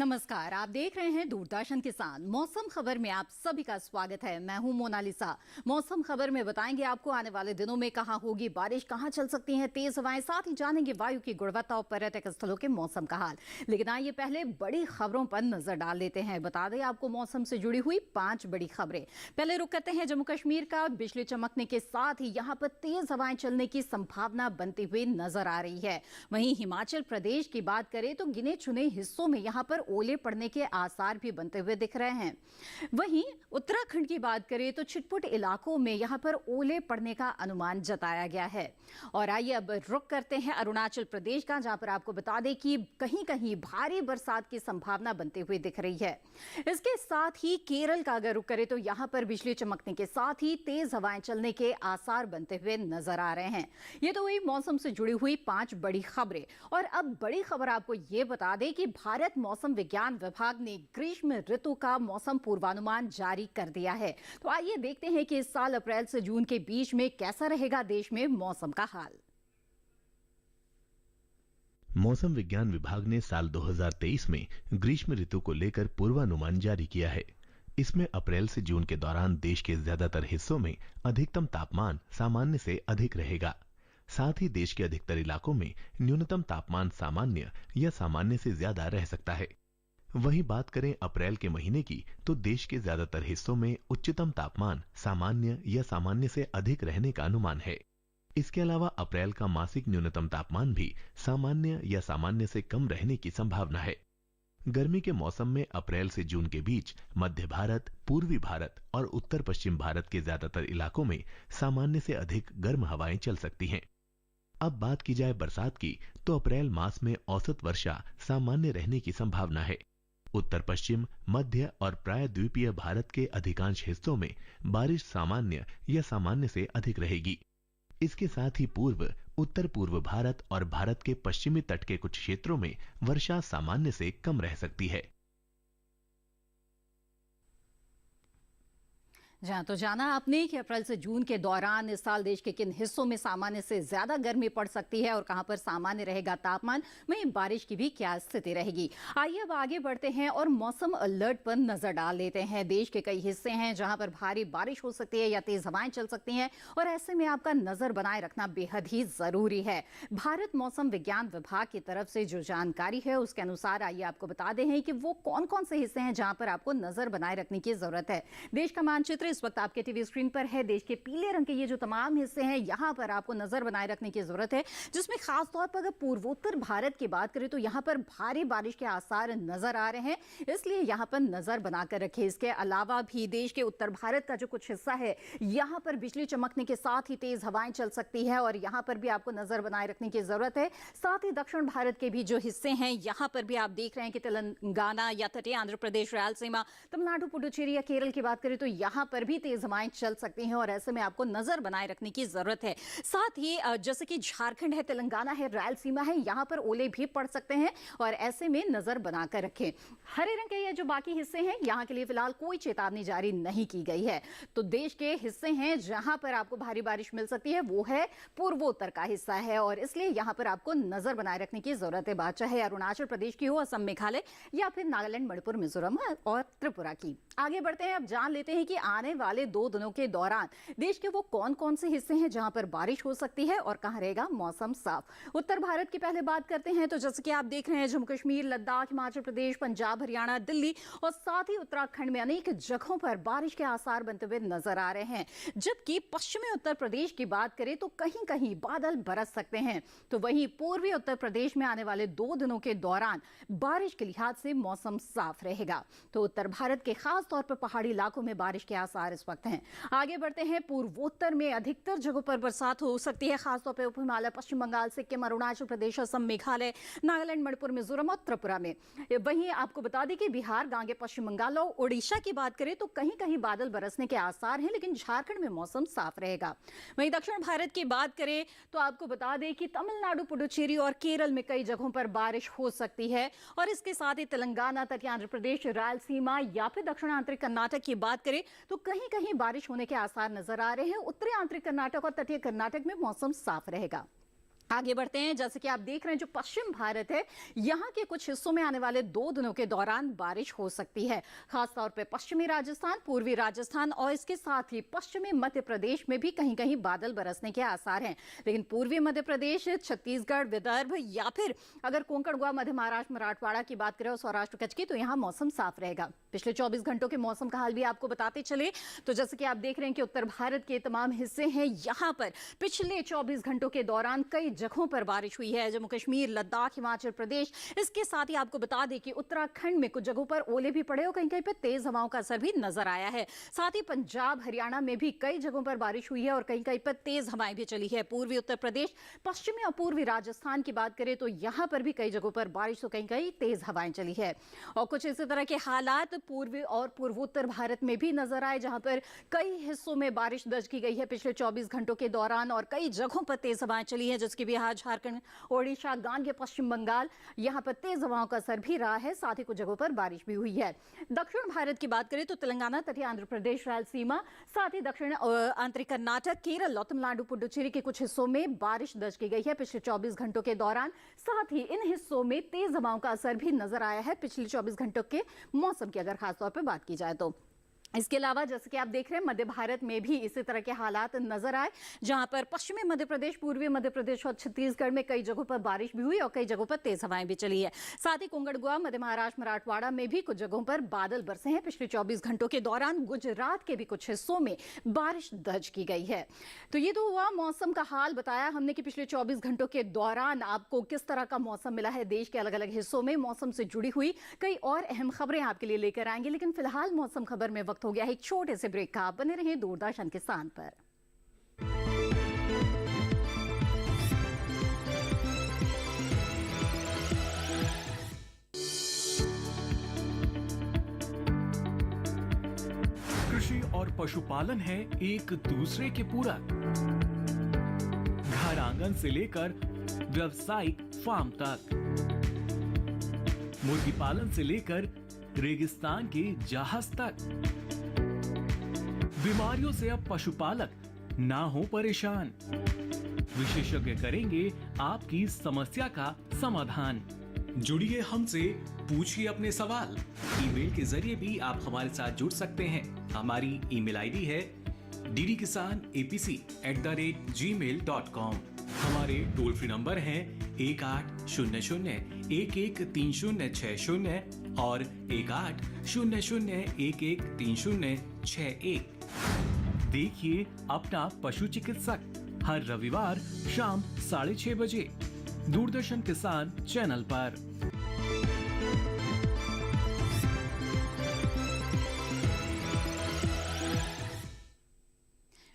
नमस्कार, आप देख रहे हैं दूरदर्शन किसान। मौसम खबर में आप सभी का स्वागत है। मैं हूं मोनालिसा। मौसम खबर में बताएंगे आपको आने वाले दिनों में कहां होगी बारिश, कहां चल सकती हैं तेज हवाएं, साथ ही जानेंगे वायु की गुणवत्ता और पर्यटक स्थलों के मौसम का हाल। लेकिन आइए पहले बड़ी खबरों पर नजर डाल लेते हैं। बता दें आपको मौसम से जुड़ी हुई 5 बड़ी खबरें। पहले रुक करते हैं जम्मू कश्मीर का। बिजली चमकने के साथ ही यहां पर तेज हवाएं चलने की संभावना बनती हुई नजर आ रही है। वहीं हिमाचल प्रदेश की बात करें तो गिने चुने हिस्सों में यहां पर ओले पड़ने के आसार भी बनते हुए दिख रहे हैं। वहीं उत्तराखंड की बात करें तो छिटपुट इलाकों में यहां पर ओले पड़ने का अनुमान जताया गया है। और आइए अब रुक करते हैं अरुणाचल प्रदेश का, जहां पर आपको बता दें कि कहीं कहीं भारी बरसात की संभावना बनती हुई दिख रही है। इसके साथ ही केरल का अगर रुक करें तो यहां पर बिजली चमकने के साथ ही तेज हवाएं चलने के आसार बनते हुए नजर आ रहे हैं। ये तो हुई मौसम से जुड़ी हुई 5 बड़ी खबरें। और अब बड़ी खबर आपको ये बता दें कि भारत मौसम विज्ञान विभाग ने ग्रीष्म ऋतु का मौसम पूर्वानुमान जारी कर दिया है। तो आइए देखते हैं कि इस साल अप्रैल से जून के बीच में कैसा रहेगा देश में मौसम का हाल। मौसम विज्ञान विभाग ने साल 2023 में ग्रीष्म ऋतु को लेकर पूर्वानुमान जारी किया है। इसमें अप्रैल से जून के दौरान देश के ज्यादातर हिस्सों में अधिकतम तापमान सामान्य से अधिक रहेगा। साथ ही देश के अधिकतर इलाकों में न्यूनतम तापमान सामान्य या सामान्य से ज्यादा रह सकता है। वहीं बात करें अप्रैल के महीने की तो देश के ज्यादातर हिस्सों में उच्चतम तापमान सामान्य या सामान्य से अधिक रहने का अनुमान है। इसके अलावा अप्रैल का मासिक न्यूनतम तापमान भी सामान्य या सामान्य से कम रहने की संभावना है। गर्मी के मौसम में अप्रैल से जून के बीच मध्य भारत, पूर्वी भारत और उत्तर पश्चिम भारत के ज्यादातर इलाकों में सामान्य से अधिक गर्म हवाएं चल सकती हैं। अब बात की जाए बरसात की तो अप्रैल मास में औसत वर्षा सामान्य रहने की संभावना है। उत्तर पश्चिम, मध्य और प्रायद्वीपीय भारत के अधिकांश हिस्सों में बारिश सामान्य या सामान्य से अधिक रहेगी। इसके साथ ही पूर्व, उत्तर पूर्व भारत और भारत के पश्चिमी तट के कुछ क्षेत्रों में वर्षा सामान्य से कम रह सकती है। जहां तो जाना आपने कि अप्रैल से जून के दौरान इस साल देश के किन हिस्सों में सामान्य से ज्यादा गर्मी पड़ सकती है और कहां पर सामान्य रहेगा तापमान, वहीं बारिश की भी क्या स्थिति रहेगी। आइए अब आगे बढ़ते हैं और मौसम अलर्ट पर नजर डाल लेते हैं। देश के कई हिस्से हैं जहां पर भारी बारिश हो सकती है या तेज हवाएं चल सकती हैं और ऐसे में आपका नजर बनाए रखना बेहद ही जरूरी है। भारत मौसम विज्ञान विभाग की तरफ से जो जानकारी है उसके अनुसार आइए आपको बता दें कि वो कौन कौन से हिस्से हैं जहां पर आपको नजर बनाए रखने की जरूरत है। देश का मानचित्र इस वक्त आपके टीवी स्क्रीन पर है। देश के पीले रंग के ये जो तमाम हिस्से हैं यहां पर आपको नजर बनाए रखने की जरूरत है, जिसमें खास तौर पर अगर पूर्वोत्तर भारत की बात करें तो यहां पर भारी बारिश के आसार नजर आ रहे हैं, इसलिए यहां पर नजर बनाकर रखें। इसके अलावा भी देश के उत्तर भारत का जो कुछ हिस्सा है यहां पर बिजली चमकने के साथ ही तेज हवाएं चल सकती है और यहां पर भी आपको नजर बनाए रखने की जरूरत है। साथ ही दक्षिण भारत के भी जो हिस्से हैं यहां पर भी आप देख रहे हैं कि तेलंगाना या तटीय आंध्र प्रदेश, रायलसीमा, तमिलनाडु, पुडुचेरी या केरल की बात करें तो यहां पर भी तेज हवाएं चल सकती हैं और ऐसे में आपको नजर बनाए रखने की जरूरत है। साथ ही जैसे कि झारखंड है, तेलंगाना है, रायलसीमा है, यहां पर ओले भी पड़ सकते हैं और ऐसे में नजर बनाकर रखें। हरे रंग के ये जो बाकी हिस्से हैं यहां के लिए फिलहाल कोई चेतावनी जारी नहीं की गई है। तो देश के हिस्से हैं जहां पर आपको भारी बारिश मिल सकती है वो है पूर्वोत्तर का हिस्सा है और इसलिए यहां पर आपको नजर बनाए रखने की जरूरत है। बात चाहे अरुणाचल प्रदेश की हो, असम, मेघालय या फिर नागालैंड, मणिपुर, मिजोरम और त्रिपुरा की। आगे बढ़ते हैं, अब जान लेते हैं कि आने वाले 2 दिनों के दौरान देश के वो कौन कौन से हिस्से हैं जहां पर बारिश हो सकती है और कहां रहेगा मौसम साफ। उत्तर भारत की पहले बात करते हैं तो जैसे कि आप देख रहे हैं जम्मू कश्मीर, लद्दाख, हिमाचल प्रदेश, पंजाब, हरियाणा, दिल्ली और साथ ही उत्तराखंड में अनेक जगहों पर बारिश के आसार बनते हुए नजर आ रहे हैं। जबकि पश्चिमी उत्तर प्रदेश की बात करें तो कहीं कहीं बादल बरस सकते हैं। तो वहीं पूर्वी उत्तर प्रदेश में आने वाले 2 दिनों के दौरान बारिश के लिहाज से मौसम साफ रहेगा। तो उत्तर भारत के खास तौर पर पहाड़ी इलाकों में बारिश के आसार इस वक्त हैं। आगे बढ़ते हैं, पूर्वोत्तर में अधिकतर जगहों पर बरसात हो सकती है, खासतौर पर उप हिमालय, पश्चिम बंगाल, सिक्किम, अरुणाचल प्रदेश, असम, मेघालय, नागालैंड, मणिपुर, मिजोरम और त्रिपुरा में। वहीं आपको बता दें कि बिहार, गांगे, पश्चिम बंगाल और ओडिशा की बात करें तो कहीं कहीं बादल बरसने के आसार हैं, लेकिन झारखंड में मौसम साफ रहेगा। वहीं दक्षिण भारत की बात करें तो आपको बता दें कि तमिलनाडु, पुडुचेरी और केरल में कई जगहों पर बारिश हो सकती है और इसके साथ ही तेलंगाना, तटीय आंध्र प्रदेश, रायलसीमा या फिर दक्षिण आंतरिक कर्नाटक की बात करें तो कहीं कहीं बारिश होने के आसार नजर आ रहे हैं। उत्तरी आंतरिक कर्नाटक और तटीय कर्नाटक में मौसम साफ रहेगा। आगे बढ़ते हैं। जैसे कि आप देख रहे हैं, जो पश्चिम भारत है, यहाँ के कुछ हिस्सों में आने वाले 2 दिनों के दौरान बारिश हो सकती है। खासतौर पे पश्चिमी राजस्थान, पूर्वी राजस्थान और इसके साथ ही पश्चिमी मध्य प्रदेश में भी कहीं कहीं बादल बरसने के आसार हैं। लेकिन पूर्वी मध्य प्रदेश, छत्तीसगढ़, विदर्भ या फिर अगर कोंकण, गोवा, मध्य महाराष्ट्र, मराठवाड़ा की बात करें और सौराष्ट्र कच्छ की, तो यहाँ मौसम साफ रहेगा। पिछले 24 घंटों के मौसम का हाल भी आपको बताते चले तो जैसे कि आप देख रहे हैं कि उत्तर भारत के तमाम हिस्से हैं, यहाँ पर पिछले 24 घंटों के दौरान कई जगहों पर बारिश हुई है। जम्मू कश्मीर, लद्दाख, हिमाचल प्रदेश, इसके साथ ही आपको बता दें कि उत्तराखंड में कुछ जगहों पर ओले भी पड़े और कहीं कहीं पर तेज हवाओं का असर भी नजर आया है। साथ ही पंजाब, हरियाणा में भी कई जगहों पर बारिश हुई है और कहीं कहीं पर तेज हवाएं भी चली है। पूर्वी उत्तर प्रदेश, पश्चिमी और पूर्वी राजस्थान की बात करें तो यहाँ पर भी कई जगहों पर बारिश तो कहीं कहीं तेज हवाएं चली है। और कुछ इसी तरह के हालात पूर्वी और पूर्वोत्तर भारत में भी नजर आए, जहां पर कई हिस्सों में बारिश दर्ज की गई है पिछले 24 घंटों के दौरान और कई जगहों पर तेज हवाएं चली है, जैसे कि बिहार, झारखंड, ओडिशा, गांगेय, पश्चिम बंगाल, यहां पर तेज हवाओं का असर भी रहा है। साथ ही कुछ जगहों पर बारिश भी हुई है। दक्षिण भारत की बात करें तो तेलंगाना, तटीय आंध्र प्रदेश, रायलसीमा, साथ ही दक्षिण आंतरिक कर्नाटक, केरल और तमिलनाडु, पुडुचेरी के कुछ हिस्सों में बारिश दर्ज की गई है पिछले 24 घंटों के दौरान। साथ ही इन हिस्सों में तेज हवाओं का असर भी नजर आया है पिछले 24 घंटों के मौसम की अगर खासतौर पर बात की जाए तो। इसके अलावा जैसे कि आप देख रहे हैं, मध्य भारत में भी इसी तरह के हालात नजर आए, जहां पर पश्चिमी मध्य प्रदेश, पूर्वी मध्य प्रदेश और छत्तीसगढ़ में कई जगहों पर बारिश भी हुई और कई जगहों पर तेज हवाएं भी चली है। साथ ही कोंकण, गोवा, मध्य महाराष्ट्र, मराठवाड़ा में भी कुछ जगहों पर बादल बरसे हैं पिछले 24 घंटों के दौरान। गुजरात के भी कुछ हिस्सों में बारिश दर्ज की गई है। तो ये तो हुआ मौसम का हाल, बताया हमने कि पिछले 24 घंटों के दौरान आपको किस तरह का मौसम मिला है। देश के अलग अलग हिस्सों में मौसम से जुड़ी हुई कई और अहम खबरें आपके लिए लेकर आएंगे, लेकिन फिलहाल मौसम खबर में वक्त हो गया है एक छोटे से ब्रेक का। बने रहे दूरदर्शन किसान पर। कृषि और पशुपालन है एक दूसरे के पूरक। घर आंगन से लेकर व्यावसायिक फार्म तक, मुर्गी पालन से लेकर रेगिस्तान के जहाज तक। बीमारियों से अब पशुपालक ना हो परेशान। विशेषज्ञ करेंगे आपकी समस्या का समाधान। जुड़िए हमसे, पूछिए अपने सवाल। ईमेल के जरिए भी आप हमारे साथ जुड़ सकते हैं। हमारी ईमेल आईडी है ddkisanapc@gmail.com। हमारे टोल फ्री नंबर हैं 1800-113060 और 1800-113061। देखिए अपना पशु चिकित्सक हर रविवार शाम 6:30 बजे दूरदर्शन किसान चैनल पर।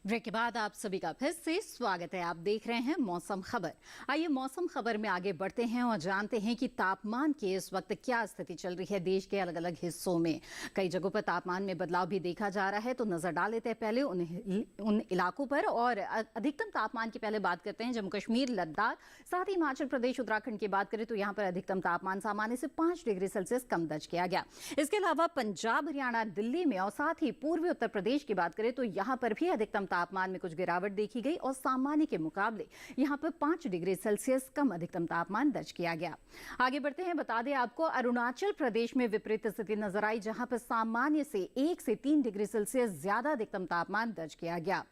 ब्रेक के बाद आप सभी का फिर से स्वागत है। आप देख रहे हैं मौसम खबर। आइए मौसम खबर में आगे बढ़ते हैं और जानते हैं कि तापमान की इस वक्त क्या स्थिति चल रही है देश के अलग अलग हिस्सों में। कई जगहों पर तापमान में बदलाव भी देखा जा रहा है, तो नजर डाल लेते हैं पहले उन इलाकों पर। और अधिकतम तापमान की पहले बात करते हैं जम्मू कश्मीर, लद्दाख, साथ ही हिमाचल प्रदेश, उत्तराखंड की बात करें तो यहाँ पर अधिकतम तापमान सामान्य से 5 डिग्री सेल्सियस कम दर्ज किया गया। इसके अलावा पंजाब, हरियाणा, दिल्ली में और साथ ही पूर्वी उत्तर प्रदेश की बात करें तो यहाँ पर भी अधिकतम तापमान में कुछ गिरावट देखी गई और सामान्य के मुकाबले यहां पर 5 डिग्री सेल्सियस कम अधिकतम तापमान दर्ज किया गया। आगे बढ़ते हैं, बता दें आपको अरुणाचल प्रदेश में विपरीत स्थिति नजर आई, जहां पर सामान्य से 1 से 3 डिग्री सेल्सियस ज्यादा अधिकतम तापमान दर्ज किया गया।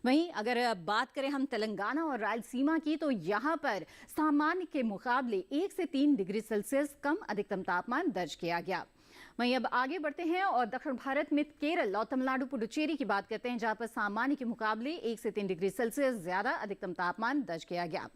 वहीं अगर बात करें हम तेलंगाना और रायलसीमा की, तो यहां पर सामान्य के मुकाबले 1 से 3 डिग्री सेल्सियस कम अधिकतम तापमान दर्ज किया गया। वहीं अब आगे बढ़ते हैं और दक्षिण भारत में केरल और तमिलनाडु, पुडुचेरी की बात करते हैं, जहां पर सामान्य के मुकाबले 1 से 3 डिग्री सेल्सियस ज्यादा अधिकतम तापमान दर्ज किया गया।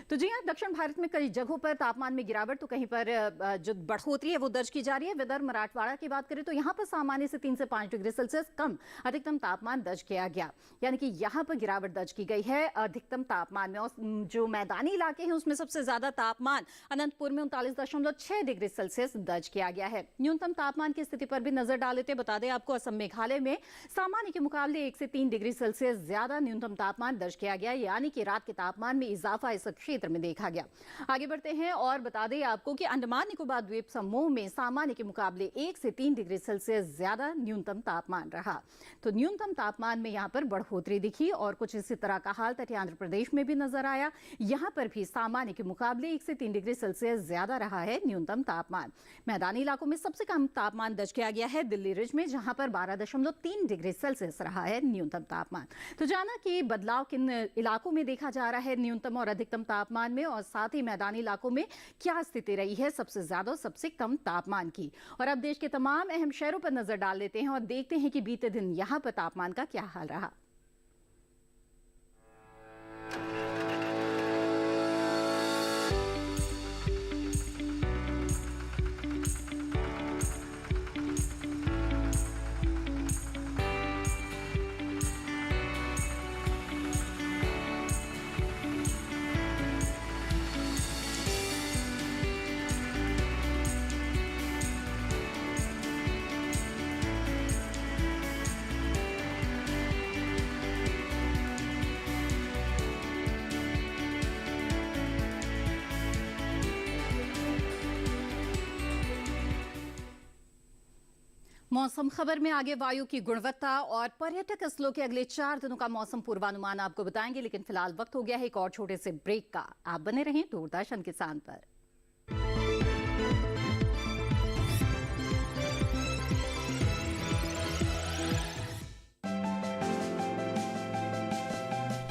तो जी हां, दक्षिण भारत में कई जगहों पर तापमान में गिरावट, तो कहीं पर जो बढ़ोतरी है वो दर्ज की जा रही है। विदर्भ, मराठवाड़ा की बात करें तो यहाँ पर सामान्य से 3 से 5 डिग्री सेल्सियस कम अधिकतम तापमान दर्ज किया गया, यानी कि यहाँ पर गिरावट दर्ज की गई है अधिकतम तापमान में। और जो मैदानी इलाके हैं उसमें सबसे ज्यादा तापमान अनंतपुर में 39.6 डिग्री सेल्सियस दर्ज किया गया है। न्यूनतम तापमान की स्थिति पर भी नजर डाल लेते हैं। बता दें आपको, असम मेघालय में सामान्य के मुकाबले 1 से 3 डिग्री सेल्सियस ज्यादा न्यूनतम तापमान दर्ज किया गया, यानी कि रात के तापमान में इजाफा इस क्षेत्र में देखा गया। आगे बढ़ते हैं और बता दें आपको कि अंडमान निकोबार द्वीप समूह में सामान्य के मुकाबले 1 से 3 डिग्री सेल्सियस ज्यादा न्यूनतम तापमान रहा। तो न्यूनतम तापमान में यहां पर बढ़ोतरी दिखी और कुछ इसी तरह का हाल तटीय आंध्र प्रदेश में भी नजर आया। यहां पर भी सामान्य के मुकाबले 1 से 3 डिग्री सेल्सियस ज्यादा रहा है न्यूनतम तापमान। मैदानी इलाकों में सबसे कम तापमान दर्ज किया गया है दिल्ली रिज में, जहां पर 12.3 डिग्री सेल्सियस रहा है न्यूनतम तापमान। तो जाना कि बदलाव किन इलाकों में देखा जा रहा है न्यूनतम और अधिकतम तापमान में, और साथ ही मैदानी इलाकों में क्या स्थिति रही है सबसे ज्यादा और सबसे कम तापमान की। और अब देश के तमाम अहम शहरों पर नजर डाल लेते हैं और देखते हैं कि बीते दिन यहां पर तापमान का क्या हाल रहा। मौसम खबर में आगे वायु की गुणवत्ता और पर्यटक स्थलों के अगले 4 दिनों का मौसम पूर्वानुमान आपको बताएंगे, लेकिन फिलहाल वक्त हो गया है एक और छोटे से ब्रेक का। आप बने रहें दूरदर्शन किसान पर।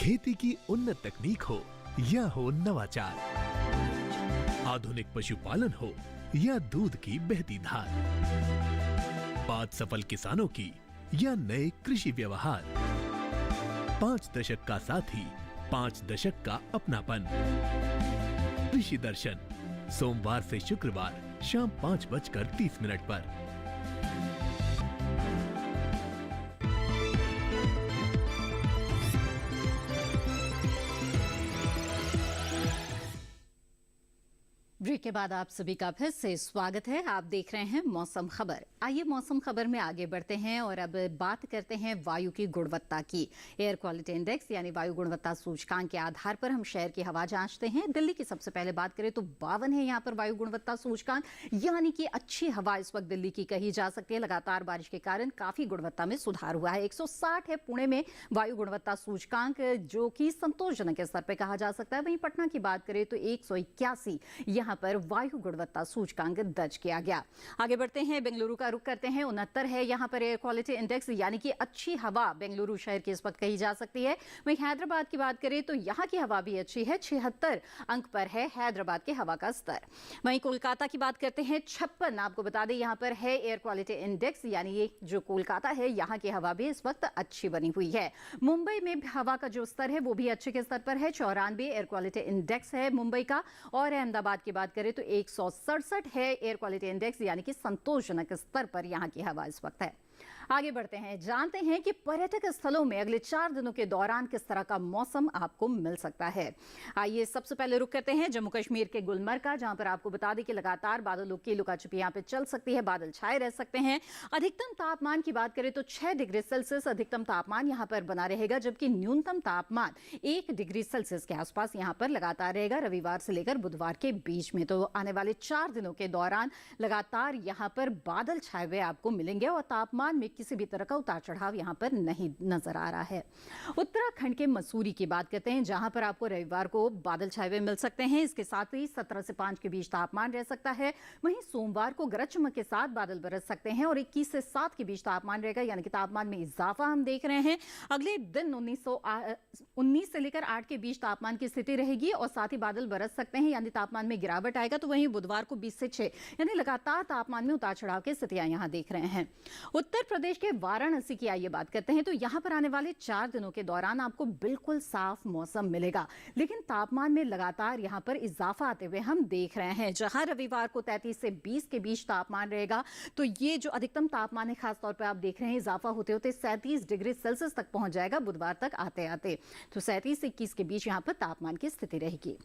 खेती की उन्नत तकनीक हो या हो नवाचार, आधुनिक पशुपालन हो या दूध की बहती धार, बात सफल किसानों की या नए कृषि व्यवहार, 5 दशक का साथी, 5 दशक का अपनापन। कृषि दर्शन सोमवार से शुक्रवार शाम 5:30 पर। ब्रेक के बाद आप सभी का फिर से स्वागत है। आप देख रहे हैं मौसम खबर। आइए मौसम खबर में आगे बढ़ते हैं और अब बात करते हैं वायु की गुणवत्ता की। एयर क्वालिटी इंडेक्स यानी वायु गुणवत्ता सूचकांक के आधार पर हम शहर की हवा जांचते हैं। दिल्ली की सबसे पहले बात करें तो 52 है यहाँ पर वायु गुणवत्ता सूचकांक, यानी कि अच्छी हवा इस वक्त दिल्ली की कही जा सकती है। लगातार बारिश के कारण काफी गुणवत्ता में सुधार हुआ है। 160 है पुणे में वायु गुणवत्ता सूचकांक, जो कि संतोषजनक स्तर पर कहा जा सकता है। वहीं पटना की बात करें तो 181 यहाँ पर वायु गुणवत्ता सूचकांक दर्ज किया गया। आगे बढ़ते हैं, बेंगलुरु का रुख करते हैं। 69 है यहाँ पर एयर क्वालिटी इंडेक्स, यानी कि अच्छी हवा बेंगलुरु शहर की इस वक्त कही जा सकती है। वहीं हैदराबाद की बात करें तो यहाँ की हवा भी अच्छी है, 76 अंक पर है हैदराबाद के हवा का स्तर। वहीं कोलकाता की बात करते हैं, 56 आपको बता दें यहाँ पर है एयर क्वालिटी इंडेक्स, यानी ये जो कोलकाता है यहाँ की हवा भी इस वक्त अच्छी बनी हुई है। मुंबई में हवा का जो स्तर है वो भी अच्छे के स्तर पर है, 94 एयर क्वालिटी इंडेक्स है मुंबई का। और अहमदाबाद की बात करें तो 167 है एयर क्वालिटी इंडेक्स, यानी कि संतोषजनक स्तर पर यहां की हवा इस वक्त है। आगे बढ़ते हैं, जानते हैं कि पर्यटक स्थलों में अगले 4 दिनों के दौरान किस तरह का मौसम आपको मिल सकता है। आइए सबसे पहले रुक करते हैं जम्मू कश्मीर के गुलमर्ग का, जहां पर आपको बता दें कि लगातार बादलों की लुका-छिपी यहां पे चल सकती है, बादल छाए रह सकते हैं। अधिकतम तापमान की बात करें तो 6 डिग्री सेल्सियस अधिकतम तापमान यहां पर बना रहेगा, जबकि न्यूनतम तापमान 1 डिग्री सेल्सियस के आसपास यहां पर लगातार रहेगा रविवार से लेकर बुधवार के बीच में। तो आने वाले 4 दिनों के दौरान लगातार यहां पर बादल छाए हुए आपको मिलेंगे और तापमान में किसी भी तरह का उतार चढ़ाव यहां पर नहीं नजर आ रहा है। उत्तराखंड के मसूरी की बात करते हैं, जहां पर आपको रविवार को बादल छाए हुए मिल सकते हैं। इसके साथ ही 17 से 5 के बीच तापमान रह सकता है। वहीं सोमवार को गरज चमक के साथ बादल बरस सकते हैं और 21 से 7 के बीच तापमान रहेगा, यानी कि तापमान में इजाफा हम देख रहे हैं। अगले दिन 19 से लेकर 8 के बीच तापमान की स्थिति रहेगी और साथ ही बादल बरस सकते हैं, यानी तापमान में गिरावट आएगा। तो वहीं बुधवार को 20 से 6 यानी लगातार तापमान में उतार चढ़ाव की स्थितियां यहां देख रहे हैं। उत्तर प्रदेश प्रदेश के वाराणसी की आइए बात करते हैं। तो यहाँ पर आने वाले 4 दिनों के दौरान आपको बिल्कुल साफ मौसम मिलेगा, लेकिन तापमान में लगातार यहाँ पर इजाफा आते हुए हम देख रहे हैं। जहाँ रविवार को 33 से 20 के बीच तापमान रहेगा, तो ये जो अधिकतम तापमान है खासतौर पर आप देख रहे हैं इजाफा होते होते 37 डिग्री सेल्सियस तक पहुंच जाएगा बुधवार तक आते आते। तो 37 से 21 के बीच यहाँ पर तापमान की स्थिति रहेगी।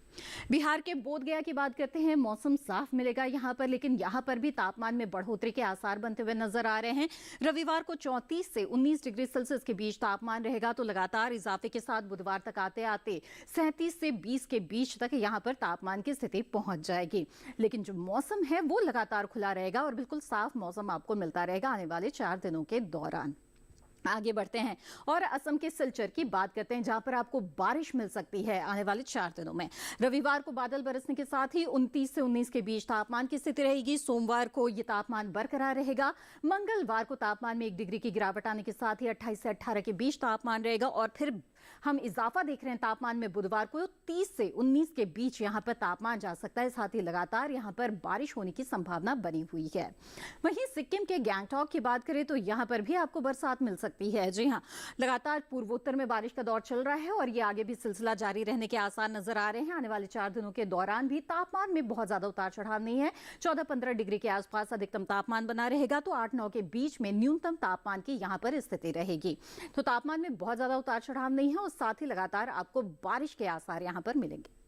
बिहार के बोधगया की बात करते हैं, मौसम साफ मिलेगा यहाँ पर, लेकिन यहाँ पर भी तापमान में बढ़ोतरी के आसार बनते हुए नजर आ रहे हैं। रविवार को 34 से 19 डिग्री सेल्सियस के बीच तापमान रहेगा, तो लगातार इजाफे के साथ बुधवार तक आते आते 37 से 20 के बीच तक यहां पर तापमान की स्थिति पहुंच जाएगी। लेकिन जो मौसम है वो लगातार खुला रहेगा और बिल्कुल साफ मौसम आपको मिलता रहेगा आने वाले 4 दिनों के दौरान। आगे बढ़ते हैं और असम के सिलचर की बात करते हैं, जहां पर आपको बारिश मिल सकती है आने वाले 4 दिनों में। रविवार को बादल बरसने के साथ ही 29 से 19 के बीच तापमान की स्थिति रहेगी। सोमवार को ये तापमान बरकरार रहेगा। मंगलवार को तापमान में 1 डिग्री की गिरावट आने के साथ ही 28 से 18 के बीच तापमान रहेगा और फिर हम इजाफा देख रहे हैं तापमान में। बुधवार को 30 से 19 के बीच यहां पर तापमान जा सकता है। साथ ही लगातार यहां पर बारिश होने की संभावना बनी हुई है। वहीं सिक्किम के गैंगटॉक की बात करें तो यहां पर भी आपको बरसात मिल सकती है। जी हां, लगातार पूर्वोत्तर में बारिश का दौर चल रहा है और ये आगे भी सिलसिला जारी रहने के आसार नजर आ रहे हैं। आने वाले 4 दिनों के दौरान भी तापमान में बहुत ज्यादा उतार चढ़ाव नहीं है। 14-15 डिग्री के आसपास अधिकतम तापमान बना रहेगा, तो 8-9 के बीच में न्यूनतम तापमान की यहां पर स्थिति रहेगी। तो तापमान में बहुत ज्यादा उतार चढ़ाव नहीं है और साथ ही लगातार आपको बारिश के आसार यहां पर मिलेंगे।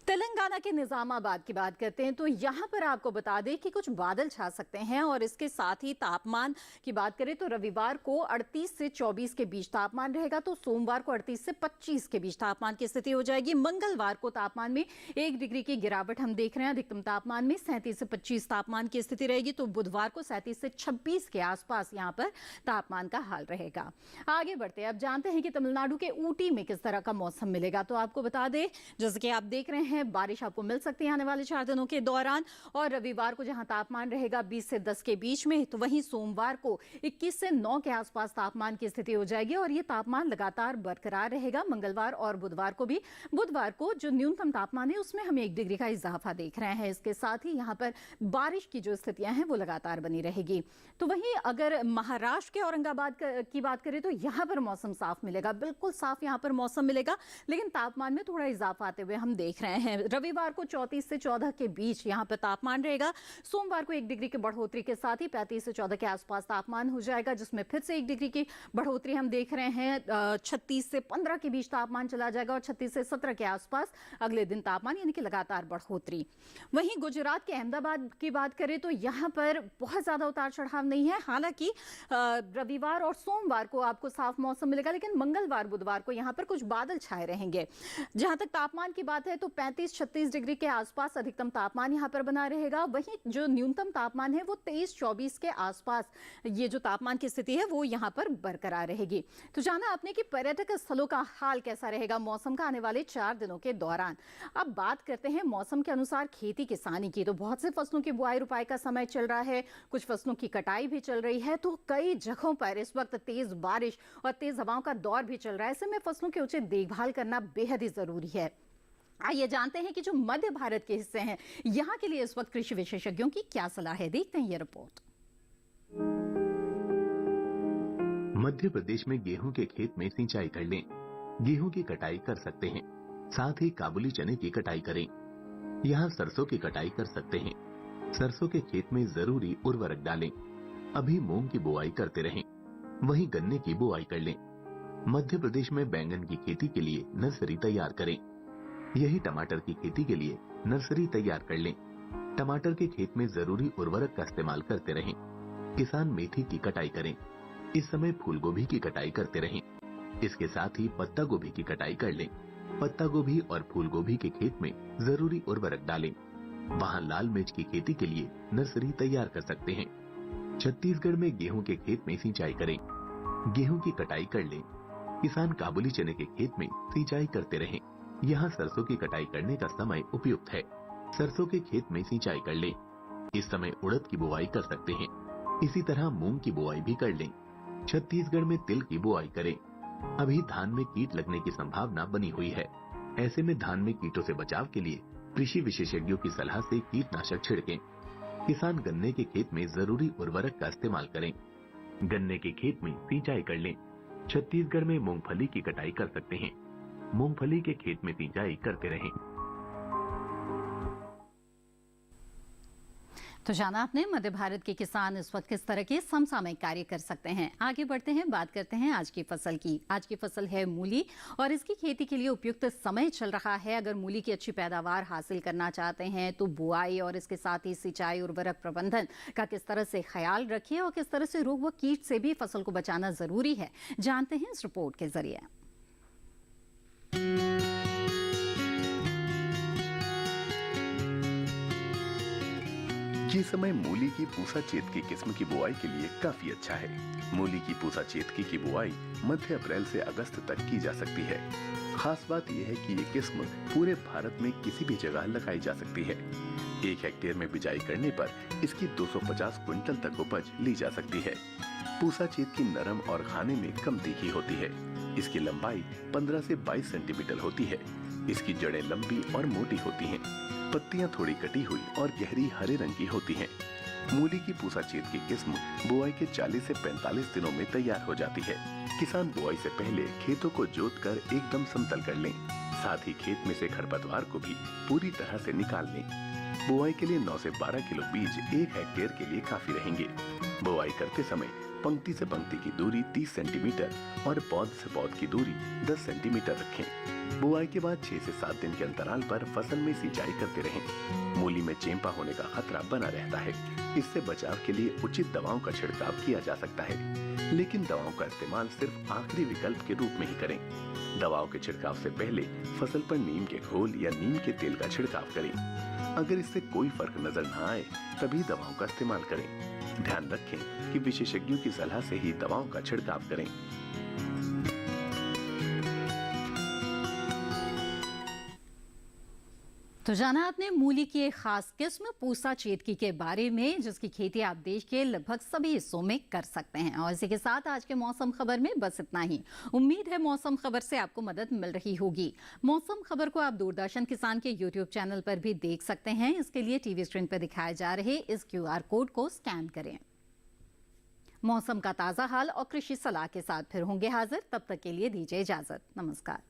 तेलंगाना के निजामाबाद की बात करते हैं तो यहां पर आपको बता दें कि कुछ बादल छा सकते हैं और इसके साथ ही तापमान की बात करें तो रविवार को 38 से 24 के बीच तापमान रहेगा, तो सोमवार को 38 से 25 के बीच तापमान की स्थिति हो जाएगी। मंगलवार को तापमान में 1 डिग्री की गिरावट हम देख रहे हैं। अधिकतम तापमान में 37 से 25 तापमान की स्थिति रहेगी, तो बुधवार को 37 से 26 के आसपास यहां पर तापमान का हाल रहेगा। आगे बढ़ते हैं, अब जानते हैं कि तमिलनाडु के ऊटी में किस तरह का मौसम मिलेगा। तो आपको बता दें, जैसे कि आप देख रहे हैं बारिश आपको मिल सकती है आने वाले 4 दिनों के दौरान। और रविवार को जहां तापमान रहेगा 20 से 10 के बीच में, तो वहीं सोमवार को 21 से 9 के आसपास तापमान की स्थिति हो जाएगी और ये तापमान लगातार बरकरार रहेगा मंगलवार और बुधवार को भी। बुधवार को जो न्यूनतम तापमान है उसमें हम 1 डिग्री का इजाफा देख रहे हैं। इसके साथ ही यहाँ पर बारिश की जो स्थितियां हैं वो लगातार बनी रहेगी। तो वहीं अगर महाराष्ट्र के औरंगाबाद की बात करें तो यहाँ पर मौसम साफ मिलेगा, बिल्कुल साफ यहाँ पर मौसम मिलेगा, लेकिन तापमान में थोड़ा इजाफा आते हुए हम देख रहे हैं। रविवार को 34 से 14 के बीच यहाँ पर तापमान रहेगा। सोमवार को 1 डिग्री की बढ़ोतरी के साथ ही 35 से 14 के आसपास तापमान हो जाएगा, जिसमें फिर से 1 डिग्री की बढ़ोतरी हम देख रहे हैं। 36 से 15 के बीच तापमान चला जाएगा और 36 से 17 के आसपास अगले दिन तापमान, यानी कि लगातार बढ़ोतरी। वहीं गुजरात के अहमदाबाद की बात करें तो यहाँ पर बहुत ज्यादा उतार चढ़ाव नहीं है। हालांकि रविवार और सोमवार को आपको साफ मौसम मिलेगा, लेकिन मंगलवार बुधवार को यहाँ पर कुछ बादल छाए रहेंगे। जहां तक तापमान की बात है तो 35-36 डिग्री के आसपास अधिकतम तापमान यहां पर बना रहेगा। वहीं जो न्यूनतम तापमान है वो 23-24 के आसपास ये जो तापमान की स्थिति है वो यहां पर बरकरार रहेगी। तो जाना आपने कि पर्यटक स्थलों का हाल कैसा रहेगा मौसम का आने वाले 4 दिनों के दौरान। अब बात करते हैं मौसम के अनुसार खेती किसानी की। तो बहुत से फसलों की बुआई रुपाई का समय चल रहा है, कुछ फसलों की कटाई भी चल रही है। तो कई जगहों पर इस वक्त तेज बारिश और तेज हवाओं का दौर भी चल रहा है। ऐसे में फसलों की उचित देखभाल करना बेहद ही जरूरी है। आइए जानते हैं कि जो मध्य भारत के हिस्से हैं यहां के लिए इस वक्त कृषि विशेषज्ञों की क्या सलाह है। देखते हैं ये रिपोर्ट। मध्य प्रदेश में गेहूं के खेत में सिंचाई कर लें, गेहूं की कटाई कर सकते हैं। साथ ही काबुली चने की कटाई करें। यहाँ सरसों की कटाई कर सकते हैं। सरसों के खेत में जरूरी उर्वरक डालें। अभी मूंग की बुआई करते रहें, वहीं गन्ने की बुआई कर लें। मध्य प्रदेश में बैंगन की खेती के लिए नर्सरी तैयार करें। यही टमाटर की खेती के लिए नर्सरी तैयार कर लें। टमाटर के खेत में जरूरी उर्वरक का इस्तेमाल करते रहें। किसान मेथी की कटाई करें। इस समय फूल गोभी की कटाई करते रहें। इसके साथ ही पत्ता गोभी की कटाई कर लें। पत्ता गोभी और फूल गोभी के खेत में जरूरी उर्वरक डालें। वहाँ लाल मिर्च की खेती के लिए नर्सरी तैयार कर सकते हैं। छत्तीसगढ़ में गेहूं के खेत में सिंचाई करें। गेहूं की कटाई कर लें। किसान काबुली चने के खेत में सिंचाई करते रहें। यहाँ सरसों की कटाई करने का समय उपयुक्त है। सरसों के खेत में सिंचाई कर लें। इस समय उड़द की बुआई कर सकते हैं। इसी तरह मूंग की बुआई भी कर लें। छत्तीसगढ़ में तिल की बुआई करें। अभी धान में कीट लगने की संभावना बनी हुई है। ऐसे में धान में कीटों से बचाव के लिए कृषि विशेषज्ञों की सलाह से कीटनाशक छिड़कें। किसान गन्ने के खेत में जरूरी उर्वरक का इस्तेमाल करें। गन्ने के खेत में सिंचाई कर लें। छत्तीसगढ़ में मूंगफली की कटाई कर सकते हैं। मूंगफली के खेत में सिंचाई करते रहें। तो जाना आपने मध्य भारत के किसान इस वक्त किस तरह के समसामयिक कार्य कर सकते हैं। आगे बढ़ते हैं, बात करते हैं आज की फसल की। आज की फसल है मूली और इसकी खेती के लिए उपयुक्त समय चल रहा है। अगर मूली की अच्छी पैदावार हासिल करना चाहते हैं तो बुआई और इसके साथ ही सिंचाई, उर्वरक प्रबंधन का किस तरह से ख्याल रखिए और किस तरह से रोग व कीट से भी फसल को बचाना जरूरी है, जानते हैं इस रिपोर्ट के जरिए। ये समय मूली की पूसा चेतकी किस्म की बुआई के लिए काफी अच्छा है। मूली की पूसा चेतकी की बुआई मध्य अप्रैल से अगस्त तक की जा सकती है। खास बात यह है कि ये किस्म पूरे भारत में किसी भी जगह लगाई जा सकती है। 1 हेक्टेयर में बिजाई करने पर इसकी 250 क्विंटल तक उपज ली जा सकती है। पूसा चेतकी नरम और खाने में कम तीखी होती है। इसकी लंबाई 15 से 22 सेंटीमीटर होती है। इसकी जड़ें लंबी और मोटी होती हैं। पत्तियां थोड़ी कटी हुई और गहरी हरे रंग की होती हैं। मूली की पूसा चेतकी किस्म बुआई के 40 से 45 दिनों में तैयार हो जाती है। किसान बुआई से पहले खेतों को जोतकर एकदम समतल कर लें। साथ ही खेत में से खरपतवार को भी पूरी तरह से निकाल लें। बुआई के लिए 9 से 12 किलो बीज 1 हेक्टेयर के लिए काफी रहेंगे। बुआई करते समय पंक्ति से पंक्ति की दूरी 30 सेंटीमीटर और पौध से पौध की दूरी 10 सेंटीमीटर रखें। बुआई के बाद 6 से 7 दिन के अंतराल पर फसल में सिंचाई करते रहें। मूली में चेंपा होने का खतरा बना रहता है। इससे बचाव के लिए उचित दवाओं का छिड़काव किया जा सकता है, लेकिन दवाओं का इस्तेमाल सिर्फ आखिरी विकल्प के रूप में ही करें। दवाओं के छिड़काव से पहले फसल पर नीम के घोल या नीम के तेल का छिड़काव करें। अगर इससे कोई फर्क नजर न आए तभी दवाओं का इस्तेमाल करें। ध्यान रखें कि विशेषज्ञों की सलाह से ही दवाओं का छिड़काव करें। तो जाना आपने मूली की एक खास किस्म पूसा चेतकी के बारे में, जिसकी खेती आप देश के लगभग सभी हिस्सों में कर सकते हैं। और इसी के साथ आज के मौसम खबर में बस इतना ही। उम्मीद है मौसम खबर से आपको मदद मिल रही होगी। मौसम खबर को आप दूरदर्शन किसान के यूट्यूब चैनल पर भी देख सकते हैं। इसके लिए टीवी स्क्रीन पर दिखाए जा रहे इस QR कोड को स्कैन करें। मौसम का ताजा हाल और कृषि सलाह के साथ फिर होंगे हाजिर। तब तक के लिए दीजिए इजाजत। नमस्कार।